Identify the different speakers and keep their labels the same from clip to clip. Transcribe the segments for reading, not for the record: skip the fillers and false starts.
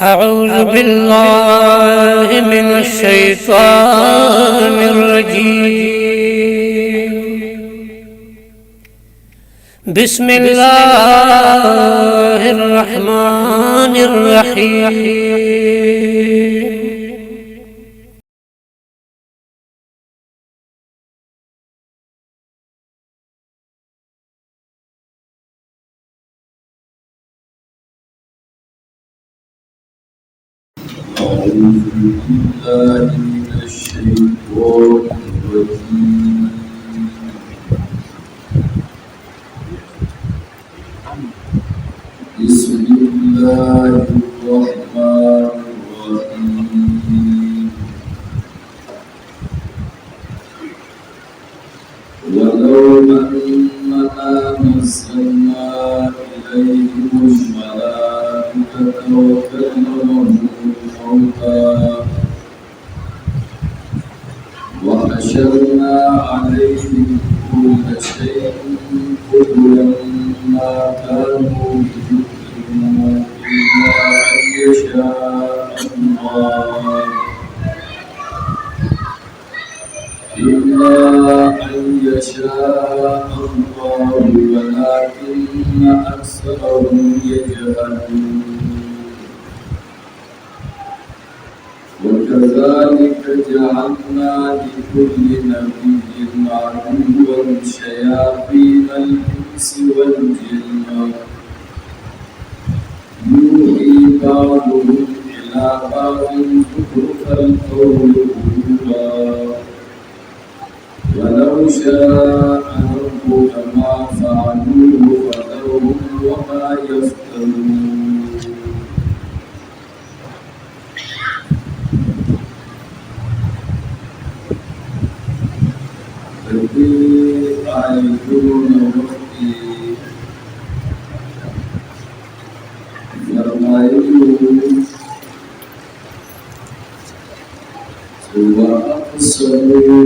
Speaker 1: أعوذ بالله من الشيطان الرجيم. بسم الله الرحمن الرحيم.
Speaker 2: أعوذ بالله من الشيطان الرجيم. بسم الله الرحمن الرحيم. ولو أننا نزلنا إليهم الملائكة وكلمهم وحشرنا عليهم كل شيء قبلا ما كانوا يؤمنون إلا أن يشاء الله ولكن أكثرهم يجهلون. وكذلك جعلنا لكل نبي عدوا شياطين الإنس والجن يوحي بعضهم إلى بعض زخرف القول غرورا ولو شاء ربك ما فعلوه فذرهم وما يفترون. آيتون وقتی فرمائیوں وَأَقْسَمُوا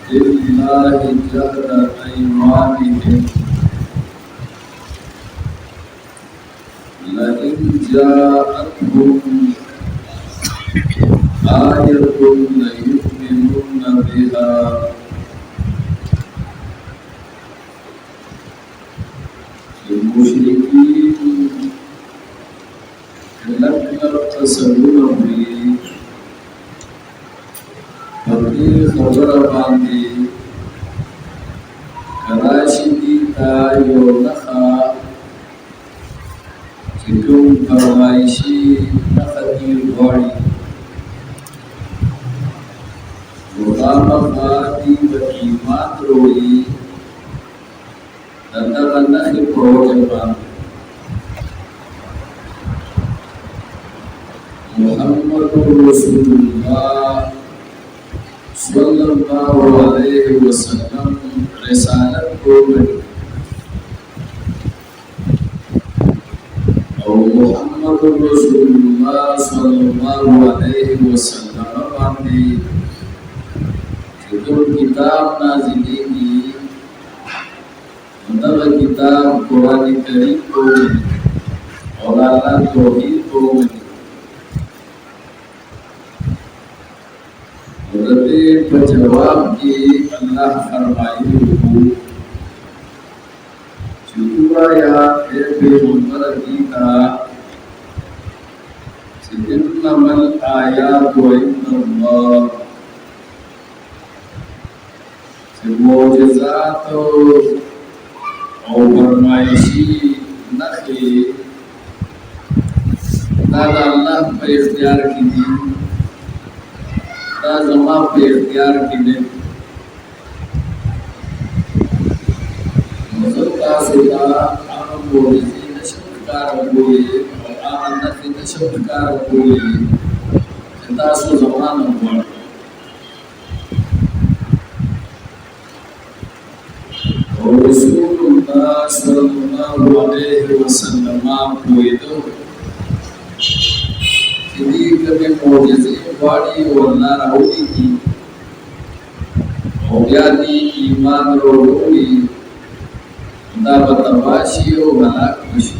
Speaker 2: بِاللَّهِ جَهْدَ أَيْمَانِهِمْ لَئِنْ جَاءَتْهُمْ آيَةٌ لَيُؤْمِنُنَّ بِهَا المشركين لم يقتصروا به فقير خبر باندي کراشی تا یو نخا چکم فرمائشی نخدیر غوڑی مقامقاتی و ایمان روئی دندر نخی پروجبا محمد رسول اللہ صلی اللہ علیہ وسلم رسالت کو بڑی اور محمد رسول اللہ صلی اللہ علیہ وسلم باندی جو کتاب نازلی کی مطلب کتاب قرآن کریم کو اور اللہ توحید کو رتے پر جواب کی اللہ فرمائی ہو چکوا یا اے پیغمبر گیتا انما الآیات عند اللہ معجزات اور فرمائشی نخی دادا اللہ پر اختیار کی دی دا زمان پر اختیار کی دی مزدہ ستا آم معجزی نشکار ہوئی اور آم نخی نشکار ہوئی تاسو زمان ہوئی اور رسول اللہ صلی اللہ علیہ وسلم کوئی دو کبھی کبھی معجزے واڑی اور ناراوی کی اور بیانی ایمان روڑی دا بتباشی و ہلاک بشی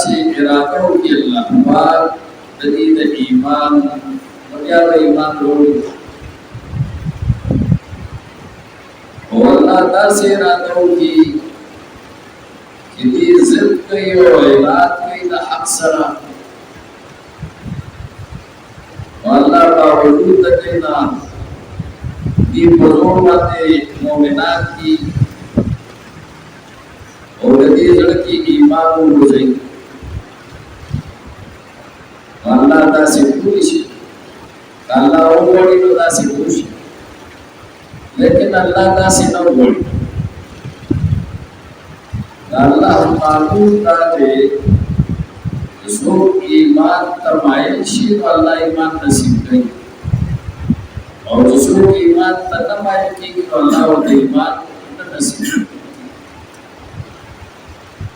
Speaker 2: چې اراده وکړي الله پاک د دې د ایمان بیا به ایمان وروړي او الله داسې اراده وکړي چې دې ضد کوي او عناد کوي د حق سره والله باوجود د دې نه دې په زور باندې مؤمنان دي او د دې زړه کې ایمان وروځي الله داسې کوي شي الله وګوري نو داسې کوي شي لیکن الله داسې نه وګوري الله قانون دا دی سو ایمان تمایل شي الله ایمان نصیب کوي او سو ایمان تمایل کیږي الله او ایمان نصیب کوي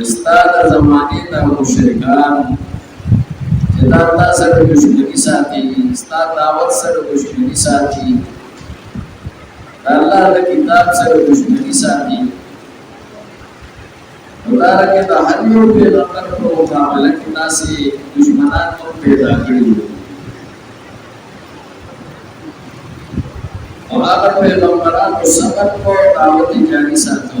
Speaker 2: استاد زمانه دا مشرکان چې دا سره دښمنی ساتي استاد دعوت سره دښمنی ساتي الله د کتاب سره دښمنی ساتي الله رکه د هر یو پیغمبر په مقابله کې داسې دښمنان پیدا کړي او هغه پیغمبرانو صبر کو دعوت جاری ساتو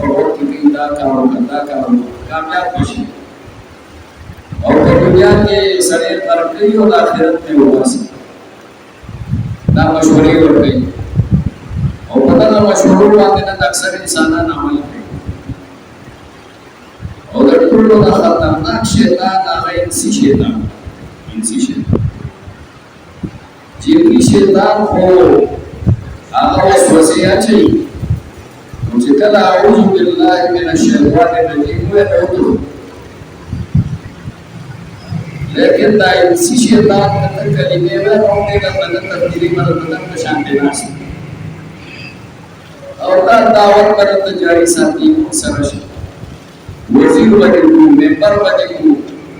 Speaker 2: پروت کی دا کارو کامیاب بشي اور په دنیا کې سره ترقی او آخرت میں واسي دا مشورې ورکړي او په دا مشورو باندې د اکثر انسانان عمل کوي او د ټولو د خطرناک شیطان هغه انسی شیطان جنگی شیطان خو هغه وسوسه اچي چې کله اعوذ بالله من الشیطان الرجیم وایو لیکن دا انسی شیطان د کلمې و او د بدن تبدیلی مرتبه شان دی ناس او دا دعوت کرت جاری ساتي سره شي وزیر بنو ممبر بنو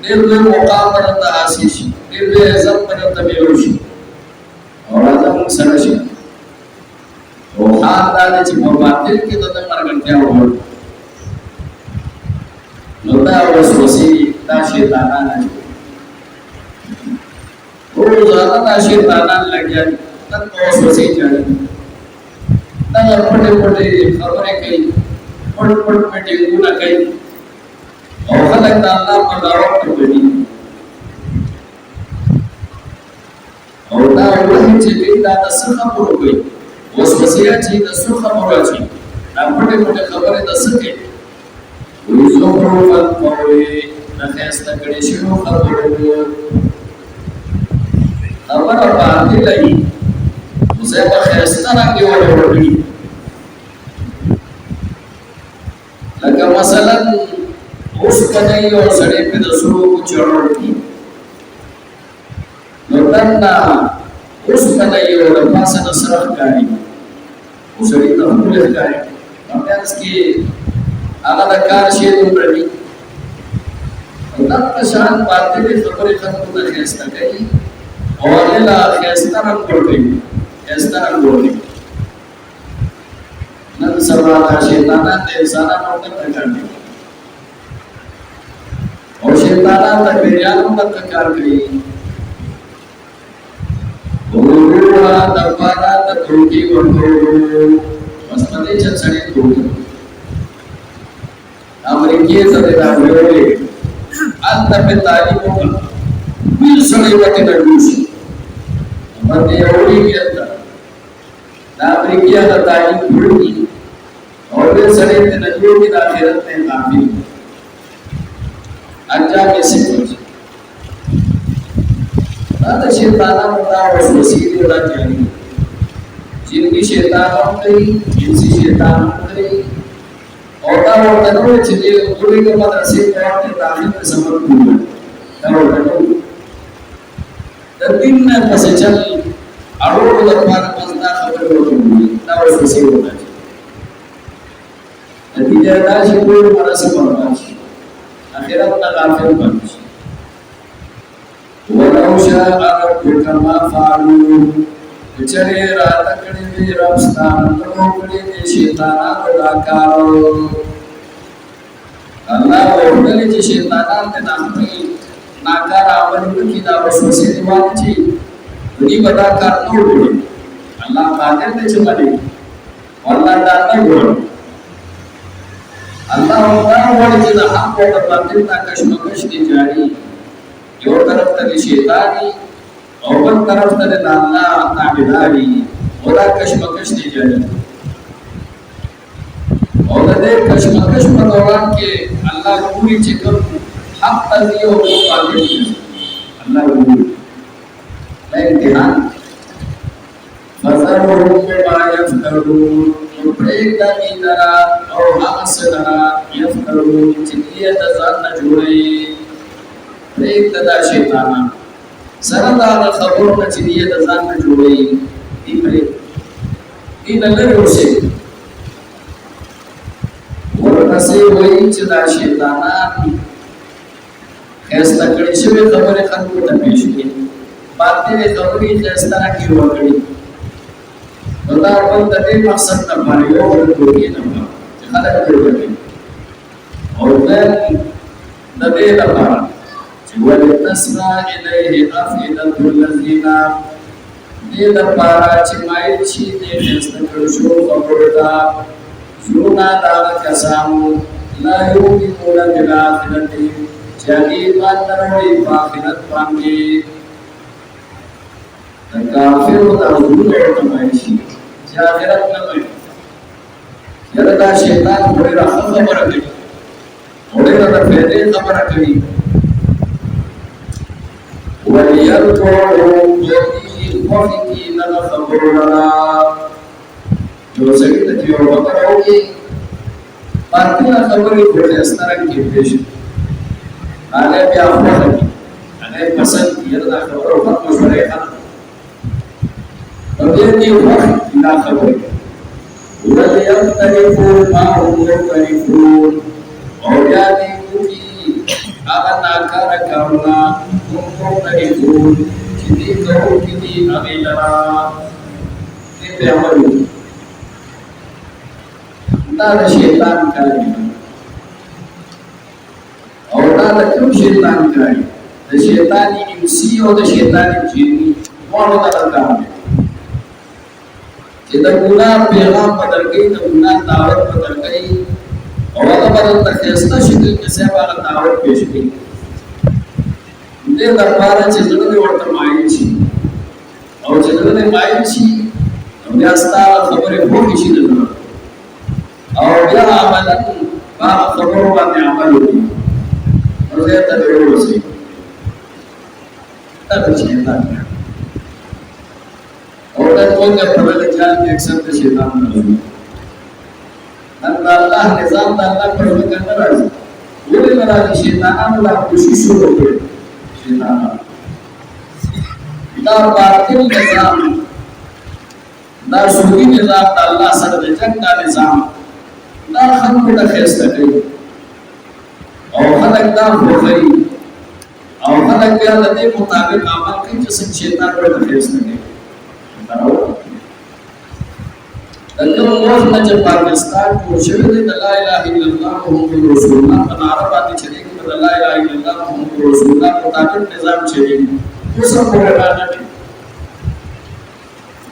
Speaker 2: دل مقام پر حاصل شي دل عزت پر تبیل شي اور اعظم سره شي او حال دا چې په باطل کې د مرګتیا وو نو دا وسوسه دا شیطانان روزانہ دا شیطانان لگیا تک وسوسه چالي دا پټ خبرې کوي پټ میټینګونه کوي او خلک د الله په دعوت کوي او دا وایي چې دا د څه خبرو کوي وسوسه چې د څه خبرو اچي دا پټ خبره د څه کوي ویزو پروفل کوي د خسته کړي شنو خبرو خبره باندې لګي اوسه په خسته راځي وروري لکه مثلا اوس کله یو سړی په دسو چړور کی نو دا اوس کله یو د پاسه د سرخ کاری اوس لري ته موږ کاری امانس کې هغه د کار شی دومره دي دا په شان باندې خبرې ختم نه خسته کوي او له خسته رنګ ورته نن سبا دا شیطانان د انسانانو په کار او شیطانان د پیرانو په کار کوي ورورا د پارا د ټوکی ورکو مستنی چې سړی ټوکی امریکای ته دا ویلې انت په تعلیم وکړه ویل سړی وته د دوشي باندې اوري کېتا دا امریکای د تعلیم ټوکی اور دې سړی ته د ټوکی د آخرت نه کافي انجام یې سکوت دا شیطانانو دا وسوسې دي راځي جنګي شیطانان کوي انسي شیطانان کوي او دا ورته نو چې دې ټولې په مدرسې کې تعلیم ته سبب کوي دا ورته د دین نه پسې چل اړو د لپاره مزدا خبره ورته دا وسوسې وایي نتیجه دا چې ټول مرسته ورکړي اخرت ته غافل پاتې ولو شاء ربك ما فعلوا چرے رات کړي دې رب ستانه نو کړي دې شیطانانو دا کارو الله ورته چې شیطانان ته نه ناکار عمل کوي دا وسوسه دی واچي دې ودا کار نه وړي الله باندې ته چلي والله دا نه وړي الله ورته چې د حق او باطل تا کشمکش دي جاری یو طرف ته شیطانی او بل طرف ته د الله تابعداري ولا کشمکش دي جاری او د دې کشمکش په دوران کې الله پوری چې کوم حق تدي او باطل الله وګوري لا امتحان فذرهم بما يفترون پریکا کی درا او حقص درا یفترون چنیت ځان نه جوړي پریکا دا شیطانا سره دا خبرو نه چنیت ځان نه جوړي دی پریک دی نه لري اوسه ورته وایي چې دا شیطانا خسته کړي شوی خبره خلکو ته پېښ کړي باطل خبرې خسته نه کیږي وکړي دا په دې مقصد نه باندې یو ورته نه چې خلک جوړوي او د دې لپاره چې ولتسمع الیه افئده الذین دې لپاره چې مایل شي دې خسته کړو شو خبره دا زونا دانا كسامو لا يؤمنون بالآخرة جاني من نروي باخرة بانجي الكافر تغزون وتماشي جاخرة نمي يردا شيطان بڑی خبر کړي بڑی فائدې خبر کړي وليرجعوا بيدي وفقي لنا خبرنا جو سړي ته یو خبر وږي پاتې خبرې په استران کې پېښ هغه بیا خبره هغه پسند یره خبرو په مشوره کړه دې وخت لا خبره وليمتلكوا ما هم مختلفون أولادي كوكي أغنى كارا كارنا هم مختلفون كدي كهو كدي أغي لرا كيف يعملون هذا شيطان كاري أولاد كم شيطان كاري ده شيطان يمسي وده شيطان يجيني وانو تلقى kita guna pegang pada kita guna tawar pada kai orang pada terkesta shikil kisah pada tawar peshki dia darbar cendera di orang termain sih orang cendera di main sih dia astana khabar itu kisi dulu orang dia amalan bah khabar banyak amal lagi orang dia tak berurus sih tak bercinta orang tua yang berjalan di eksan syaitan itu. Dan Allah nizam dan Allah perbuatan teras. Boleh berarti syaitan adalah khusus untuk syaitan. Dan batin nizam, dan sugi nizam Allah serjak dan nizam. Dan ham kita khastai. Awak hendak dah bukai. Awak hendak dia tadi mutabik amal kita syaitan berkhastai. Dan Allah macam Pakistan syahid la ilaha illallah Muhammadur Rasulullah penarabat dicari kepada la ilaha illallah Muhammadur Rasulullah mutabik nizam syahid itu semua berada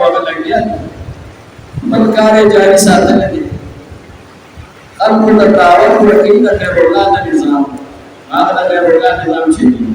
Speaker 2: walau lagi perkara jadi satu lagi kan kita tahu kita kerana nizam ada kerana nizam syahid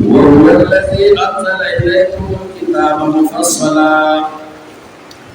Speaker 2: وهو الذي أنزل إليكم الكتاب مفصلا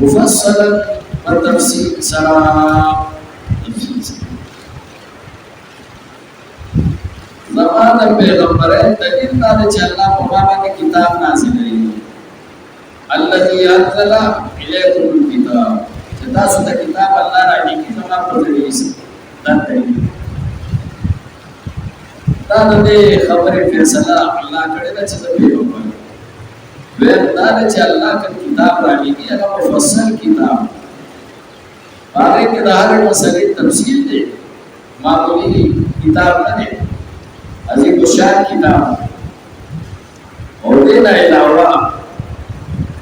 Speaker 2: مفصلا والتفصيل سرا زمان پیغمبر دلیل دا چې الله په ما باندې کتاب نازل کړي الذي انزل اليكم الكتاب چې تاسو ته کتاب الله راکړي زما په ذریعہ دا دلیل دا د خبرې فیصله الله کړی دا چې پیغمبر دا چې الله کوم کتاب راکړي هغه مفصل کتاب هغه کې د هر مسلې تفصیل دی معمولی کتاب نه دی عظیم الشان کتاب اور دینا علاوہ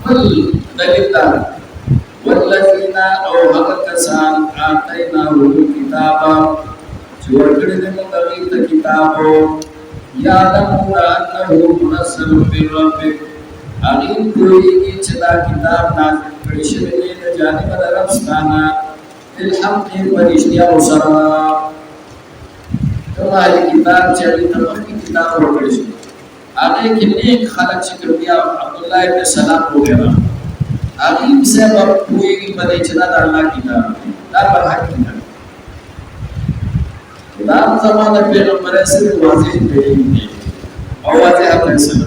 Speaker 2: کل دلیلدار والذین او حق کسان آتینا کتابا چورکڑی دے مقابل کتابو یادمون انہو منزل من ربک آغین کوئی کی چدا کتاب نازل کرشوی دے جانب ربستانا الحمد پرشتیا وسرا تمہاری کتاب چلی تمہاری کتاب روکڑی شو آگے کنیک خلق شکر دیا عبداللہ ابن سلام وغیرہ آگے سے کوئی بدے چلا دا اللہ کتاب دا برحق کتاب خدام زمان پیغمبر سے واضح دلیل دی اور واضح فیصلہ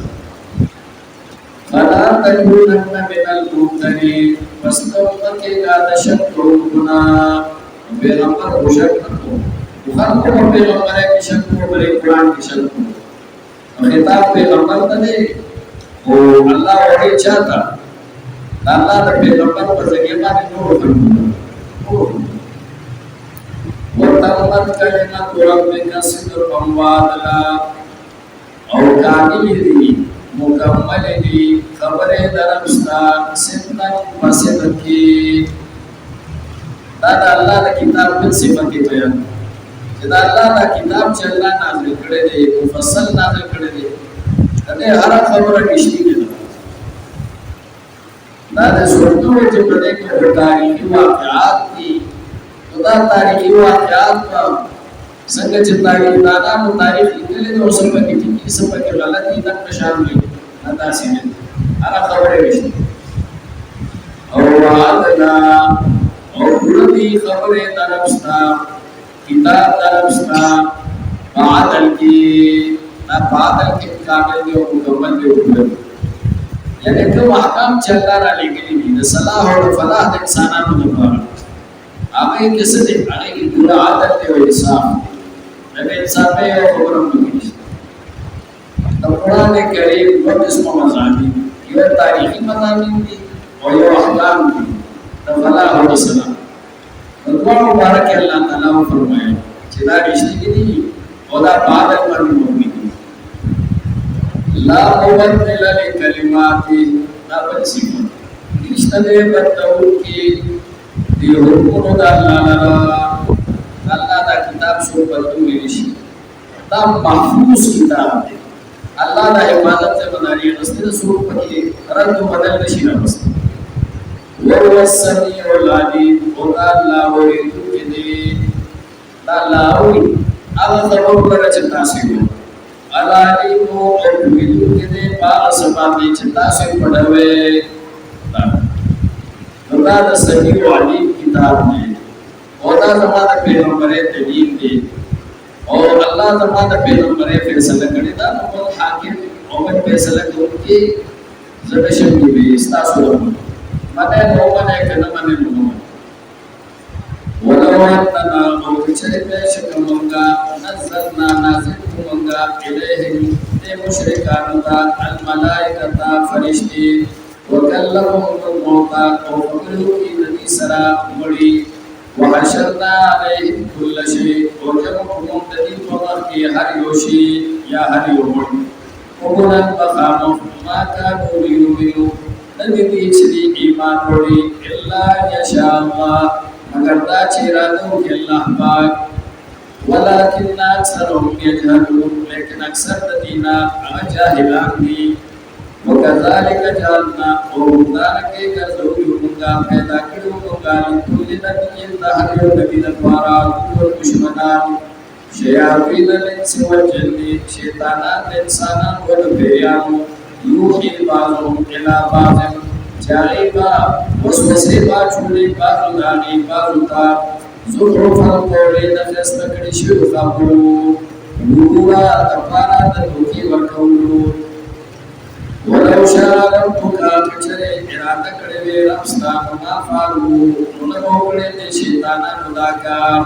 Speaker 2: فلا تکونن من الممتنین پس تومکے گا دشک روکنا پیغمبر خوشک نکو خلق کو پیغمبر ہے کہ شک کو بلے قرآن کی شک کو خطاب پیغمبر تلے وہ اللہ وحی چاہتا اللہ دا پیغمبر پر ذریعہ مانے نور فرمو وَتَمَّتْ كَلِمَةُ رَبِّكَ صِدْقًا وَعَدْلًا اور کامل دی مکمل دی خبر درمستا صدقاً وصدق کی دا اللہ دا کتاب پر صفت بیان دا اللہ دا کتاب چې الله نازل کړی دی مفصل نازل کړی دی دا هر خبره رښتینی ده دا د سورتونو چې په دې کې تاریخي واقعات دي دا تاریخي واقعات څنګه چې تاریخدانانو تاریخ لیکلي دي او څه پکې ټکي څه پکې غلطي دا شامل دي دا څه هر خبره رښتینی او وعدنا او دې خبره درستا کتاب درستا بعدل کی نا بعدل کی کامل دی او مکمل دی یعنی کوم احکام چې الله را لګلي دي د صلاح او فلاح د انسانانو لپاره هغه کې څه دي هغه کې پورا عادت دی او انصاف د انسان په خبرو کې د قرآن کریم په قسمه مضامین یو تاریخي مضامین دي او یو احکام دي د فلاح او صلاح دوه مبارک الله تعالی فرمایي چې دا رښتینی دي او دا بعد باندې مومن دي لا مبدل لکلمات دا په صفات رښتینه بدلو کې دی حکم د الله دا کتاب شو بدلو نشي دا محفوظ کتاب دی الله دا حفاظت سے بناری رسته سو پکې رد بدل نشي راوستي وهو السميع العليم الله وريدي الله وي الله خبر چتا سي العليم وريدي پار سبا چتا سي پڑھوي الله د سميع العليم کتاب دی او دا زمانہ پیغمبر دلیل دی اور الله زمانہ پیغمبر فیصلہ کړی دا نو حاکم او فیصلہ کوي زړه شي به استاسو مانے نو مانے کنا مانے نو ولو اننا او چرے پیش کمنگا نزلنا نازل کمنگا الیہم تے مشرکان تا الملائکتا فرشتی وکلمهم الموتا او فکرو کی نبی سرا مڑی وحشرنا علیہم کل شیء وجمعهم تدین فضل کی ہر یوشی یا ہر یومن وقلن بخامو ما کانو لیومنو ندی چری ایمان وڑی اللہ یشاء اللہ مگر دا چیرانو کہ اللہ پاک ولیکن اکثرهم یجہلون لیکن اکثر دینا جاہلان دی وکذالک جعلنا اوردانکے گردوی ہونگا پیدا کرو ہونگا لکل نبی دہر یو نبی دفارا کور دشمنان شیاطین الانس والجن شیطانان انسانان ودبیان یوحی بعضهم الى بعض جائبا وسوسه با چولې با غلانې با غلطا زخرف القول نفس تکړي شو خبرو نورا تپارا د دوکي ورکولو ولو شاء ربك کچره اراده کړې وې ربستا ما فالو نو وګړې دې شیطانانو دا کار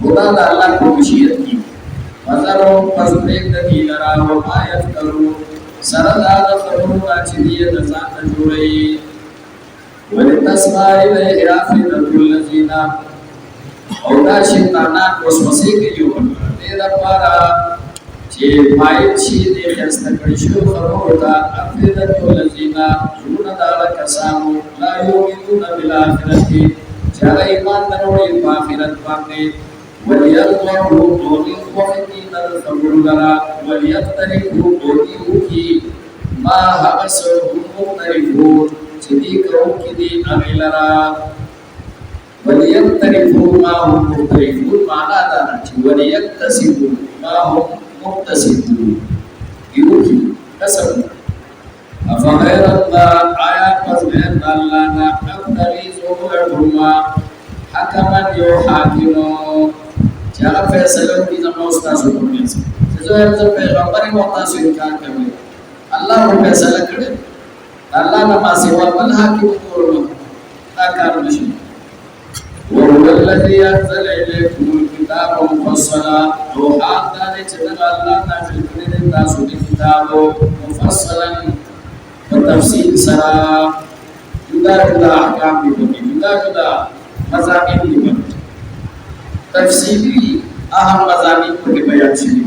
Speaker 2: خدا د الله په مشیت کې وزرو پس پرېږ د دې لرا او آیت کرو سره دا د خبرونه چې دې د ځان نه جوړوي ولتسمع إليه أفئدة الذين او دا شیطانان وسوسه کوي دې لپاره چې مایل شي دې خسته کړی شو خبرو ته افئدة الذين زړونه دا کسانو لا یؤمنون بالآخرة چې ایمان نه لري په آخرت باندې وليرضوا قولي وحدين الخبر لرا وليقترفوا قولي ما حبسهم مقترفون چدی کوونکی دی هغې لره وليقترفوا ما هم مقترفون معنا دا ده چې وليکتسبوا ما هم مکتسبون یوکي کسب افغیر الله آیا پس غیر الله نه ابتغي ذوالحكمة حکما یو حاکمو چې هغه فیصله وکړي زما او ستاسو په منځ کې زه پیغمبر یم او تاسو انکار کوئ الله فیصله کړې الله ما سوا بل حاکم کورو دا کار نشي وهو الذي انزل اليكم الكتاب مفصلا روحان دا چې الله نازل کړی دی تاسو ته کتاب مفصلا په تفصیل سره جدا جدا احکام دي جدا جدا مضامین دي تفصیلی اهم مضامین په بیان شوي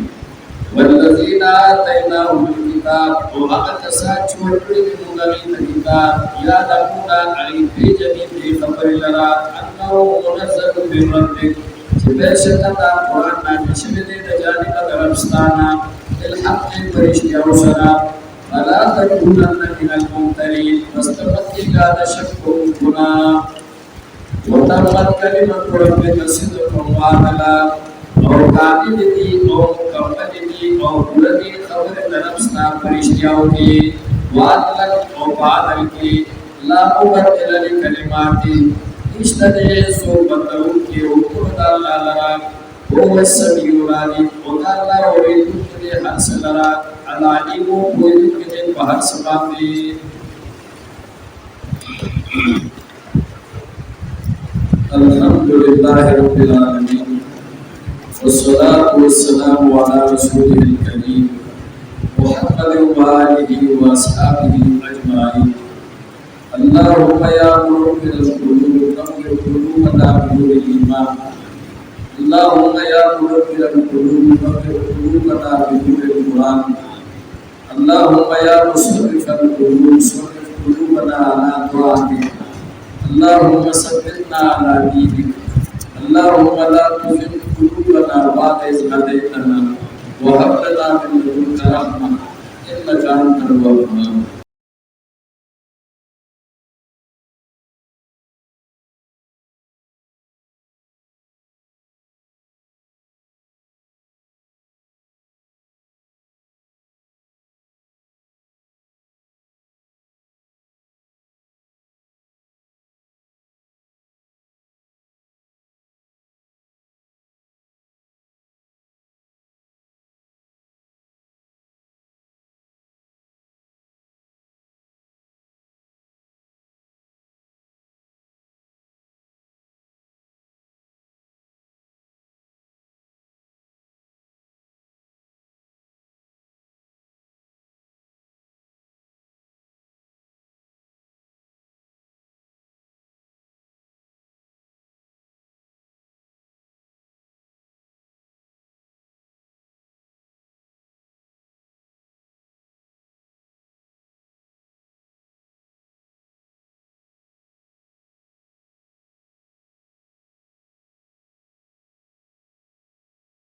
Speaker 2: والذین آتیناهم الکتاب او هغه کسان چې ورکړي دي موږ ته کتاب یادونه علی پیجنې دې خبرې لرا انه منزل من ربک چې بهشکه دا قرآن نازل شوی دی د جانب د ربستانه الحق پرشتیا او سره ولا تكونن من الممترين فاستبقي قاد شك كنا وتمت كلمة ربك صدقا وعدلا او کامل دي او مکمل دي او بلدي خبر نفسنا پرشتیاو کی وعدلا او بعدل کی لا مبدل لکلماتی اشتدے سو بدلو کی حکم اللہ لرا هو السمیع العلیم او اللہ اوریدو کدے حرس لرا العلیم اوریدو کدے بحرس باندی الحمدللہ رب العالمین والصلاة والسلام على رسوله الكريم محمد وآله وأصحابه أجمعين اللهم يا منور القلوب نور قلوبنا بنور الإيمان اللهم يا منور القلوب نور قلوبنا بنور القرآن اللهم يا مصرف القلوب صرف قلوبنا على طاعتك اللهم ثبتنا على دينك اللهم لا تزغ قلوبنا بعد إذ هديتنا وهب لنا من لدنك رحمة إنك أنت الوهاب